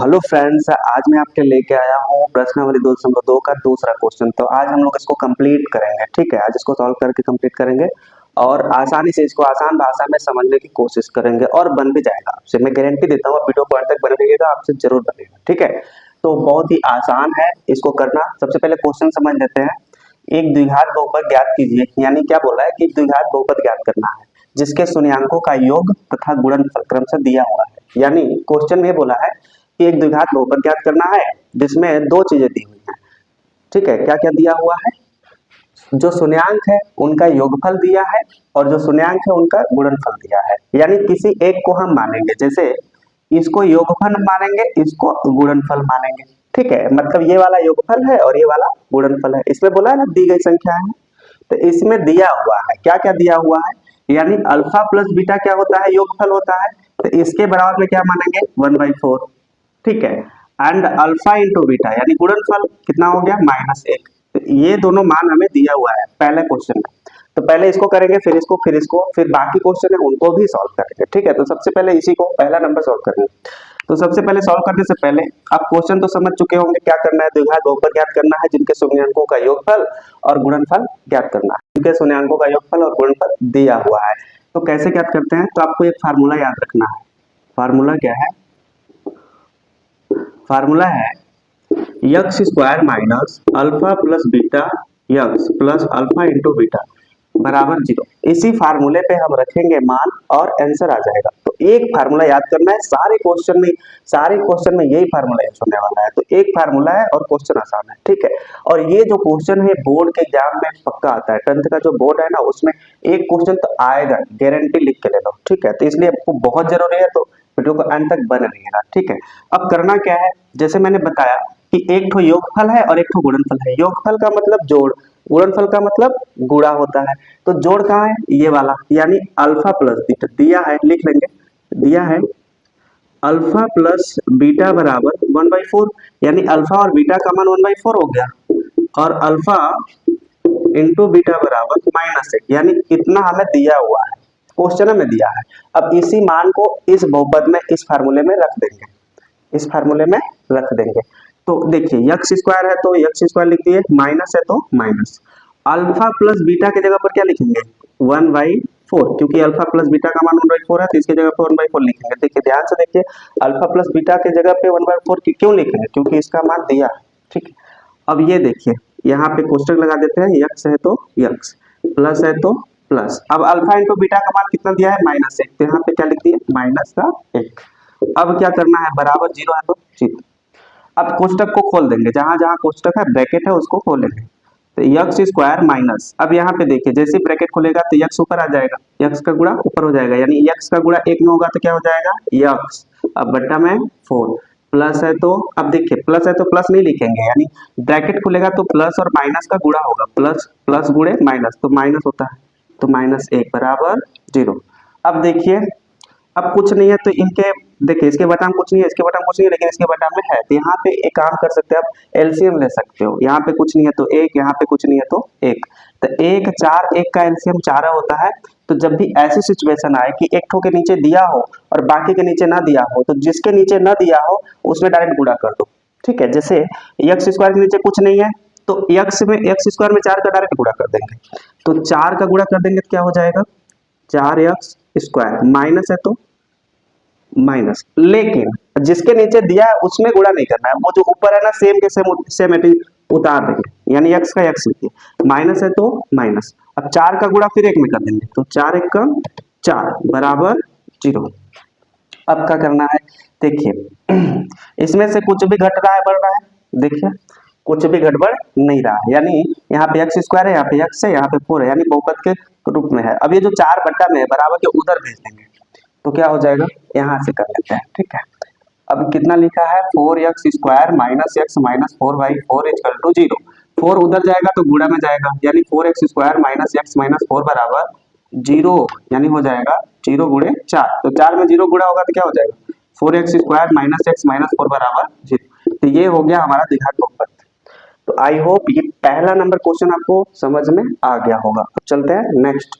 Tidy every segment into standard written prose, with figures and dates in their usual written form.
Hello friends, आज मैं आपके लेके आया हूँ प्रश्नावली 2 का दूसरा क्वेश्चन। तो आज हम लोग इसको कंप्लीट करेंगे। ठीक है, आज इसको सॉल्व करके कंप्लीट करेंगे और आसानी से इसको आसान भाषा में समझने की कोशिश करेंगे और बन भी जाएगा आपसे। मैं गारंटी देता हूँ, वीडियो को अंत तक बने रहिएगा, आपसे जरूर बनेगा। ठीक है, तो बहुत ही आसान है इसको करना। सबसे पहले क्वेश्चन समझ लेते हैं। एक द्विघात बहुपद ज्ञात कीजिए, यानी क्या बोला है कि द्विघात बहुपद ज्ञात करना है जिसके शून्यांकों का योग तथा गुणनफल क्रम से दिया हुआ है। यानी क्वेश्चन में बोला है कि एक द्विघात बहुपद ज्ञात करना है जिसमें दो चीजें दी हुई हैं। ठीक है, क्या क्या दिया हुआ है? जो शून्यांक है उनका योगफल दिया है और जो शून्यांक है उनका गुणनफल दिया है। यानी किसी एक को हम मानेंगे, जैसे इसको योगफल मानेंगे, इसको गुणनफल मानेंगे। ठीक है, मतलब ये वाला योगफल है और ये वाला गुणनफल है। इसमें बोला है ना दी गई संख्या है, तो इसमें दिया हुआ है क्या क्या दिया हुआ है। यानी अल्फा प्लस बीटा क्या होता है? योगफल होता है। तो इसके बराबर में क्या मानेंगे? 1/4। ठीक है, एंड अल्फा इंटू बीटा यानी गुणनफल कितना हो गया? -1। तो ये दोनों मान हमें दिया हुआ है पहले क्वेश्चन में। तो पहले इसको करेंगे, फिर इसको, फिर इसको, फिर बाकी क्वेश्चन है उनको भी सॉल्व करेंगे। ठीक है, तो सबसे पहले इसी को पहला नंबर सॉल्व करेंगे। तो सबसे पहले सॉल्व करने से पहले आप क्वेश्चन तो समझ चुके होंगे क्या करना है। द्विघात बहुपद ज्ञात करना है जिनके शून्यांकों का योगफल और गुणनफल ज्ञात करना है। जिनके शून्यांकों का योगफल और गुणनफल दिया हुआ है। तो कैसे ज्ञात करते हैं? तो आपको एक फार्मूला याद रखना है। फार्मूला क्या है? फार्मूला है x square minus alpha plus beta x plus alpha into beta बराबर 0। इसी फार्मूले पे हम रखेंगे मान और आंसर आ जाएगा। तो एक फार्मूला याद करना है। सारे क्वेश्चन में यही फार्मूला यूज होने वाला है। तो एक फार्मूला है और क्वेश्चन आसान है। ठीक है, और ये जो क्वेश्चन है बोर्ड के एग्जाम में पक्का आता है। 10th का जो बोर्ड है ना, उसमें एक क्वेश्चन तो आएगा, गारंटी लिख के ले लो। ठीक है, तो इसलिए आपको बहुत जरूरी है, तो वीडियो को अंत तक बने रहिएगा। ठीक है, अब करना क्या है, जैसे मैंने बताया कि एक ठो योगफल है और एक ठो गुणनफल है। योगफल का मतलब जोड़, गुणनफल का मतलब गुणा होता है। तो जोड़ कहाँ है? ये वाला, यानी अल्फा प्लस बीटा दिया है, लिख लेंगे। दिया है अल्फा प्लस बीटा बराबर 1/4, यानी अल्फा और बीटा का मान 1/4 हो गया और अल्फा इंटू बीटा बराबर -1, यानी इतना हमें दिया हुआ है, क्वेश्चन में दिया है। अब इसी मान को इस बहुपद में, इस फार्मूले में रख देंगे, इस फार्मूले में रख देंगे। तो देखिए यक्स स्क्वायर है तो यक्स स्क्वायर लिख दिए, माइनस है तो माइनस। अल्फा प्लस बीटा की जगह पर क्या लिखेंगे? 1/4, क्योंकि अल्फा प्लस बीटा का मान 1/4 है तो इसकी जगह पर 1/4 लिखेंगे। देखिए ध्यान से देखिए, अल्फा प्लस बीटा की जगह पे 1/4 क्यों लिखेंगे? क्योंकि इसका मान दिया है। ठीक है, अब ये देखिए यहाँ पे कोष्टक लगा देते हैं। यक्स है तो यक्स, प्लस है तो प्लस। अब अल्फा इंटू बीटा का मान कितना दिया है? -1, तो यहाँ पे क्या लिख दिए? -1। अब क्या करना है? बराबर 0 है तो 0। अब कोष्टक को खोल देंगे, जहां जहां कोष्टक है ब्रैकेट है उसको खोलेंगे। तो यक्स स्क्वायर माइनस, अब यहाँ पे देखिए जैसे ब्रैकेट खोलेगा तो यक्स ऊपर आ जाएगा, यक्स का गुणा ऊपर हो जाएगा, यानी यक्स का गुणा 1 में होगा तो क्या हो जाएगा? यक्स। अब बट्टा में 4, प्लस है तो, अब देखिए प्लस है तो प्लस नहीं लिखेंगे, यानी ब्रैकेट खुलेगा तो प्लस और माइनस का गुणा होगा, प्लस प्लस गुणे माइनस, तो माइनस होता है, तो -1 बराबर 0। अब देखिए, अब कुछ नहीं है तो इनके, देखिए इसके बटा में कुछ नहीं है, इसके बटा में कुछ नहीं है, लेकिन इसके बटा में है, तो यहाँ पे एक काम कर सकते हैं आप, एलसीएम ले सकते हो। यहाँ पे कुछ नहीं है तो 1, यहाँ पे कुछ नहीं है तो 1, तो 1 4, 1 का एलसीएम 4 होता है। तो जब भी ऐसी सिचुएशन आए कि एक ठो के नीचे दिया हो और बाकी के नीचे ना दिया हो, तो जिसके नीचे ना दिया हो उसमें डायरेक्ट गुणा कर दो। ठीक है, जैसे एक्स स्क्वायर के नीचे कुछ नहीं है तो एक्स स्क्वायर में 4 का डायरेक्ट गुणा कर देंगे। तो 4 का गुणा कर देंगे तो क्या हो जाएगा? 4x स्क्वायर, माइनस है तो माइनस, लेकिन जिसके नीचे दिया है उसमें गुणा नहीं करना है, वो जो ऊपर है ना सेम के सेम उतार देंगे, यानी x का x लिखिए, माइनस है तो माइनस। अब 4 का गुणा फिर 1 में कर देंगे, तो 4 1 का 4 बराबर 0। अब क्या करना है? देखिए इसमें से कुछ भी घट रहा है बढ़ रहा है? देखिए कुछ भी गड़बड़ नहीं रहा, यानी यहाँ पे एक्स स्क्वायर है, यहाँ पे x है, यहाँ पे 4 है, यानी बहुपद के रूप में है। अब ये जो 4 बट्टा में है बराबर के उधर भेज देंगे, तो क्या हो जाएगा? यहाँ से कर लेते हैं। ठीक है, अब कितना लिखा है? 4x square minus x minus 4/4 equal to 0। 4 उधर जाएगा तो गुणा में जाएगा, यानी 4x square minus x minus 4 बराबर 0, यानी हो जाएगा 0 गुणे 4। तो 4 में 0 गुणा होगा तो क्या हो जाएगा? 4x square minus x minus 4 बराबर 0। तो ये हो गया हमारा द्विघात बहुपद। तो आई होप ये पहला नंबर क्वेश्चन आपको समझ में आ गया होगा। अब चलते हैं नेक्स्ट।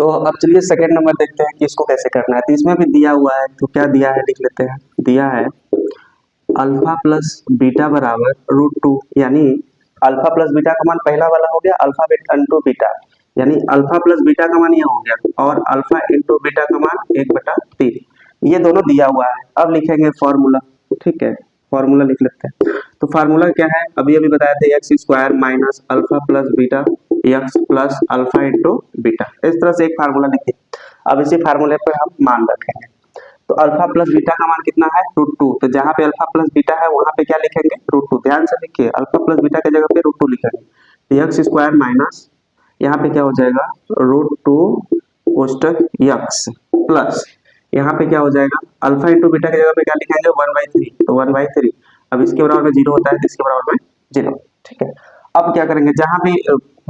तो अब चलिए सेकेंड नंबर देखते हैं कि इसको कैसे करना है। तो इसमें भी दिया हुआ है, तो क्या दिया है लिख लेते हैं। दिया है अल्फा प्लस बीटा बराबर √2, यानी अल्फा प्लस बीटा का मान पहला वाला हो गया अल्फा इंटू बीटा, यानी अल्फा प्लस बीटा का मान ये हो गया और अल्फा इंटू बीटा का मान 1/3, ये दोनों दिया हुआ है। अब लिखेंगे फॉर्मूला, ठीक है, फॉर्मूला लिख लेते हैं। तो फार्मूला क्या है, अभी अभी बताया था, x square minus alpha plus beta x plus alpha into beta. इस तरह से एक फार्मूला लिखिए। अब इसी फार्मूले पर हम मान रखेंगे। तो अल्फा प्लस बीटा का मान कितना है √2, तो जहां पे अल्फा प्लस बीटा है वहां पे क्या लिखेंगे √2। ध्यान से लिखिए, अल्फा प्लस बीटा की जगह पे √2 लिखेंगे। तो एक्स स्क्वायर माइनस यहाँ पे क्या हो जाएगा √2 कोष्टक एक्स प्लस यहाँ पे क्या हो जाएगा अल्फा इंटू बीटा की जगह पे क्या लिखेंगे 1/3, तो 1/3। अब इसके बराबर में 0 होता है तो इसके बराबर में 0, ठीक है। अब क्या करेंगे, जहां भी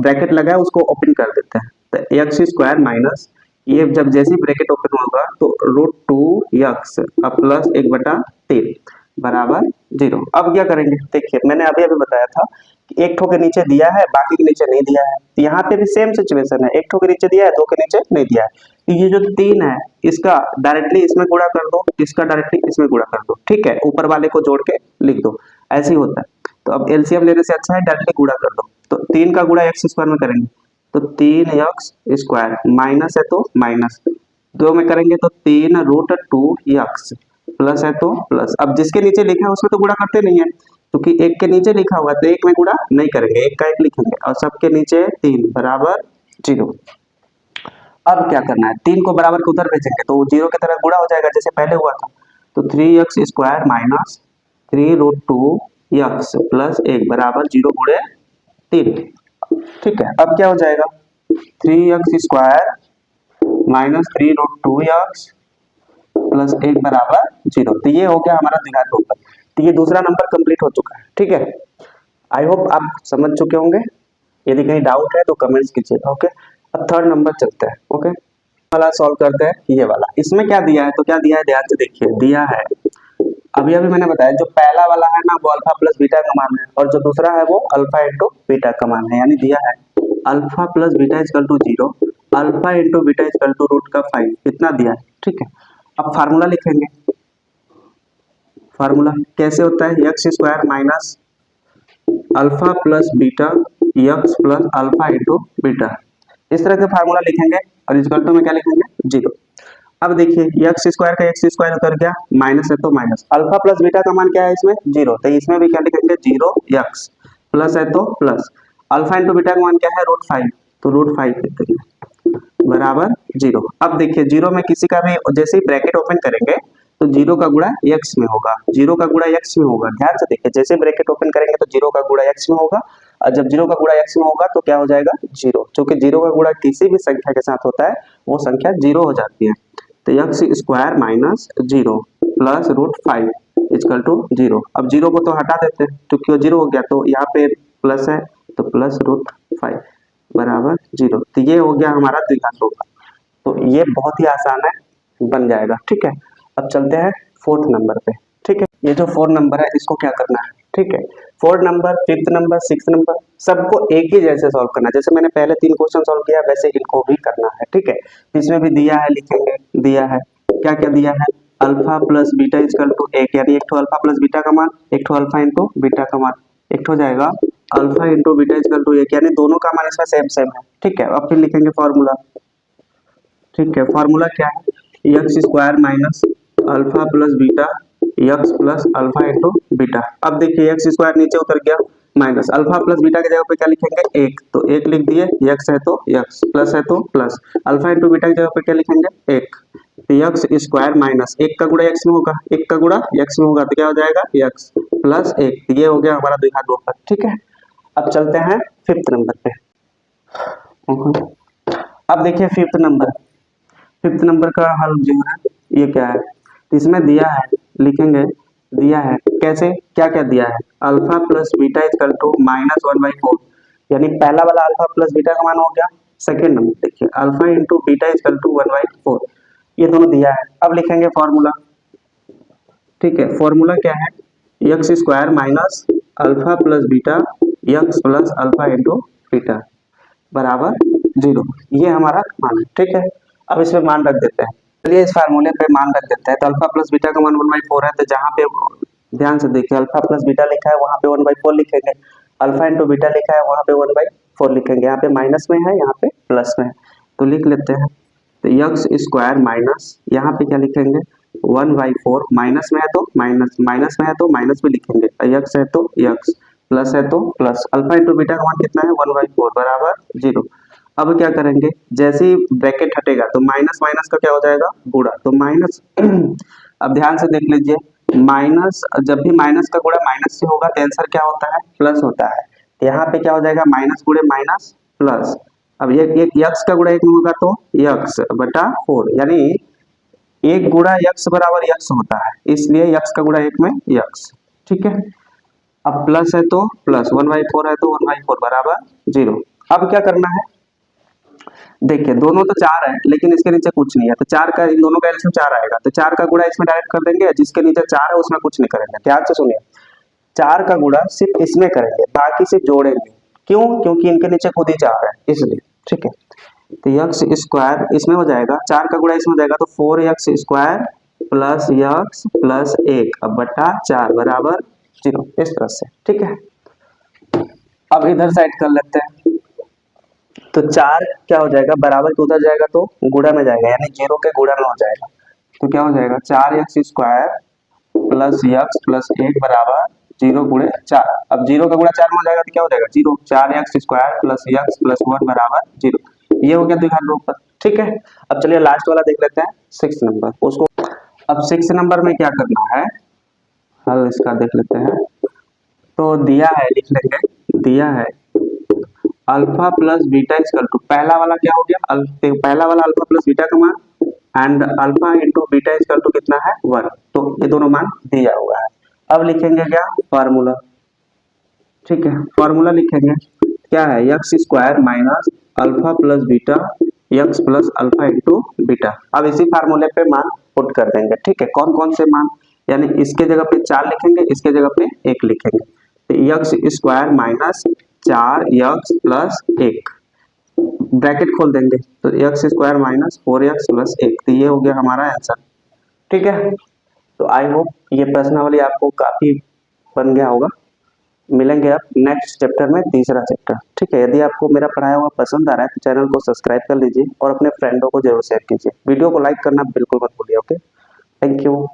ब्रैकेट लगा है उसको ओपन कर देते हैं। तो एक्स स्क्वायर माइनस ये जब जैसे ही ब्रैकेट ओपन होगा तो √2 एक्स प्लस 1/3 बराबर 0। अब क्या करेंगे, देखिए मैंने अभी अभी बताया था कि एक ठो के नीचे दिया है बाकी के नीचे नहीं दिया है। तो यहाँ पे भी सेम सिचुएशन है, एक ठो के नीचे दिया है दो के नीचे नहीं दिया है। तो ये जो 3 है इसका डायरेक्टली इसमें गुणा कर दो, इसका डायरेक्टली इसमें गुणा कर दो, ठीक है, ऊपर वाले को जोड़ के लिख दो, ऐसे ही होता है। तो अब एलसीएम लेने से अच्छा है डायरेक्टली गुणा कर दो। तो 3 का गुणा एक्स स्क्वायर में करेंगे तो 3x स्क्वायर माइनस है तो माइनस, 2 में करेंगे तो 3√2x प्लस है तो प्लस। अब जिसके नीचे लिखा है उसमें तो गुणा करते नहीं है, क्योंकि एक के नीचे लिखा हुआ तो एक में गुणा नहीं करेंगे, एक का एक लिखेंगे और सबके नीचे 3 बराबर 0। अब क्या करना है, 3 को बराबर के उधर भेजेंगे तो 0 की तरह गुणा हो जाएगा जैसे पहले हुआ था। तो 3x square minus 3√2x plus 1 बराबर 0 गुणे 3, ठीक है। अब क्या हो जाएगा 3x square minus 3√2x plus 1 बराबर 0। तो ये हो गया हमारा द्विघात बहुपद। तो ये दूसरा नंबर कंप्लीट हो चुका है, ठीक है। आई होप आप समझ चुके होंगे, यदि कहीं डाउट है तो कमेंट्स कीजिएगा, ओके। अब थर्ड नंबर चलते हैं, ओके। वाला सॉल्व करते हैं, ये वाला। इसमें क्या दिया है, तो क्या दिया है ध्यान से देखिए। दिया है अभी अभी मैंने बताया जो पहला वाला है ना वो अल्फा प्लस बीटा का मान है और जो दूसरा है वो अल्फा इंटू बीटा का मान है। यानी दिया है alpha plus beta equal to 0, alpha into beta equal to √5, इतना दिया है, ठीक है। अब फार्मूला लिखेंगे। फार्मूला कैसे होता है, x square minus alpha plus beta x plus alpha into beta, इस तरह के फार्मूला लिखेंगे और इजकल टू में क्या लिखेंगे 0। अब देखिए एक्स स्क्वायर का एक्स स्क्वायर उतर गया, माइनस है तो माइनस, अल्फा प्लस बीटा का मान क्या है इसमें 0, तो इसमें भी क्या लिखेंगे 0x प्लस है तो प्लस, अल्फा इंटू बीटा का मान क्या है √5, तो √5 लिख देंगे बराबर 0। अब देखिए 0 में किसी का भी जैसे ही ब्रैकेट ओपन करेंगे तो 0 का गुणा x में होगा, 0 का गुणा x में होगा। ध्यान से देखिए जैसे ब्रैकेट ओपन करेंगे तो 0 का गुणा x में होगा और जब 0 का गुणा x में होगा तो क्या हो जाएगा 0, क्योंकि 0 का गुणा किसी भी संख्या के साथ होता है वो संख्या 0 हो जाती है। तो x square minus 0 plus √5 equal to 0। अब 0 को तो हटा देते हैं क्योंकि वो 0 हो गया, तो यहाँ पे प्लस है तो प्लस √5 बराबर 0। तो ये हो गया हमारा द्विघात बहुपद। तो ये बहुत ही आसान है, बन जाएगा, ठीक है। अब चलते हैं फोर्थ नंबर पे, ठीक है। ये जो 4 नंबर है इसको क्या करना है, ठीक है। 4 number, 5th number, 6th number सबको एक ही जैसे सॉल्व करना है। जैसे मैंने पहले 3 क्वेश्चन सॉल्व किया वैसे इनको भी करना है, ठीक है। इसमें भी दिया है, लिखेंगे। दिया है क्या क्या दिया है, alpha plus beta equal to 1, यानी एक ठो अल्फा प्लस बीटा का मान, एक ठो अल्फा इंटू बीटा का मान, एक ठो जाएगा alpha into beta equal to 1, यानी दोनों का मान इसका सेम सेम है, ठीक है। अब फिर लिखेंगे फॉर्मूला, ठीक है। फॉर्मूला क्या है, x square minus alpha plus beta x plus alpha into beta. अब देखिए एक्स स्क्वायर नीचे उतर गया, माइनस अल्फा प्लस बीटा की जगह पे क्या लिखेंगे 1, तो 1 लिख दिए, एक्स है तो एक्स, प्लस है तो प्लस, अल्फा इंटू बीटा की जगह पे क्या लिखेंगे 1, तो एक्स स्क्वायर माइनस 1 का गुणा एक्स में होगा, 1 का गुणा एक्स में होगा तो क्या हो जाएगा एक्स प्लस 1। ये हो गया हमारा द्विघात बहुपद, ठीक है। अब चलते हैं 5th नंबर पे। अब देखिए 5th नंबर का हल जो है ये क्या है, इसमें दिया है, लिखेंगे। दिया है कैसे, क्या क्या दिया है, alpha plus beta equal to -1/4, यानी पहला वाला अल्फा प्लस बीटा का मान हो गया। सेकेंड नंबर देखिए alpha into beta equal to 1/4, ये दोनों दिया है। अब लिखेंगे फॉर्मूला, ठीक है। फॉर्मूला क्या है, x square minus alpha plus beta x plus alpha into beta बराबर 0, ये हमारा मान है। ठीक है, अब इसमें मान रख देते हैं। चलिए इस फार्मूले पे मान रख देते हैं। तो अल्फा प्लस बीटा का मान 1/4 है, तो जहाँ पे ध्यान से देखिए अल्फा प्लस बीटा लिखा है वहाँ पे 1/4 लिखेंगे, अल्फा इंटू बीटा लिखा है वहाँ पे 1/4 लिखेंगे। यहाँ पे माइनस में है, यहाँ पे प्लस में है, तो लिख लेते हैं। तो यक्स स्क्वायर माइनस यहाँ पे क्या लिखेंगे 1/4, माइनस में है तो माइनस, माइनस में है तो माइनस भी लिखेंगे, यक्स है तो यक्स, प्लस है तो प्लस, अल्फा इंटू बीटा का मान कितना है 1/4 बराबर 0। अब क्या करेंगे, जैसे ही ब्रैकेट हटेगा तो माइनस माइनस का क्या हो जाएगा गुणा, तो माइनस अब ध्यान से देख लीजिए, माइनस जब भी माइनस का गुणा माइनस से होगा तो आंसर क्या होता है प्लस होता है। तो यहाँ पे क्या हो जाएगा माइनस गुणे माइनस प्लस। अब एक यक्स का गुणा एक में होगा तो यक्स बटा 4, यानी एक गुणा यक्स बराबर यक्स होता है, इसलिए यक्स का गुणा एक में यक्स। ठीक है, अब प्लस है तो प्लस, 1/4 है तो 1/4 बराबर 0। अब क्या करना है, देखिए दोनों तो 4 है लेकिन इसके नीचे कुछ नहीं है, तो 4 का इन दोनों का एलसीएम 4 आएगा, तो 4 का गुणा इसमें डायरेक्ट कर देंगे, जिसके नीचे 4 है उसमें कुछ नहीं करेंगे। ध्यान से सुनिए, 4 का गुणा सिर्फ इसमें करेंगे, बाकी सिर्फ जोड़ेंगे। क्यों? क्योंकि इनके नीचे खुद ही 4 है इसलिए। ठीक है, तो यक्स स्क्वायर इसमें हो जाएगा, 4 का गुणा इसमें हो जाएगा, तो 4x square plus x plus 1 अब बटा 4 बराबर 0, इस तरह से। ठीक है, अब इधर साइड कर लेते हैं, तो 4 क्या हो जाएगा बराबर के उधर जाएगा तो गुणा में जाएगा, यानी 0 के गुणा में हो जाएगा, तो क्या हो जाएगा 4x square plus x plus 1 बराबर 0 गुणे 4। अब 0 का गुणा 4 में हो जाएगा तो क्या हो जाएगा 0, 4x square plus x plus 1 बराबर 0, ये हो गया द्विघात रूप पर। ठीक है, अब चलिए लास्ट वाला देख लेते हैं 6 नंबर उसको। अब 6 नंबर में क्या करना है, हल इसका देख लेते हैं। तो दिया है, लिख लेंगे, दिया है alpha plus beta equal to, पहला वाला क्या हो गया पहला वाला अल्फा प्लस बीटा का मान and alpha into beta equal to कितना है 1, तो ये दोनों मान दिया हुआ है। अब लिखेंगे क्या फार्मूला। ठीक है, फार्मूला लिखेंगे, क्या है x square minus alpha plus beta x plus alpha into beta. अब इसी फार्मूले पे मान पुट कर देंगे। ठीक है, कौन कौन से मान, यानी इसके जगह पे 4 लिखेंगे, इसके जगह पे 1 लिखेंगे, तो x square minus 4 x plus 1 bracket खोल देंगे, तो x square minus 4x plus 1, तो ये हो गया हमारा आंसर। ठीक है, तो आई होप ये प्रश्नावली आपको काफी बन गया होगा। मिलेंगे अब नेक्स्ट चैप्टर में, तीसरा चैप्टर। ठीक है, यदि आपको मेरा पढ़ाया हुआ पसंद आ रहा है तो चैनल को सब्सक्राइब कर लीजिए और अपने फ्रेंडों को जरूर शेयर कीजिए। वीडियो को लाइक करना बिल्कुल मत भूलिए। Okay, thank you.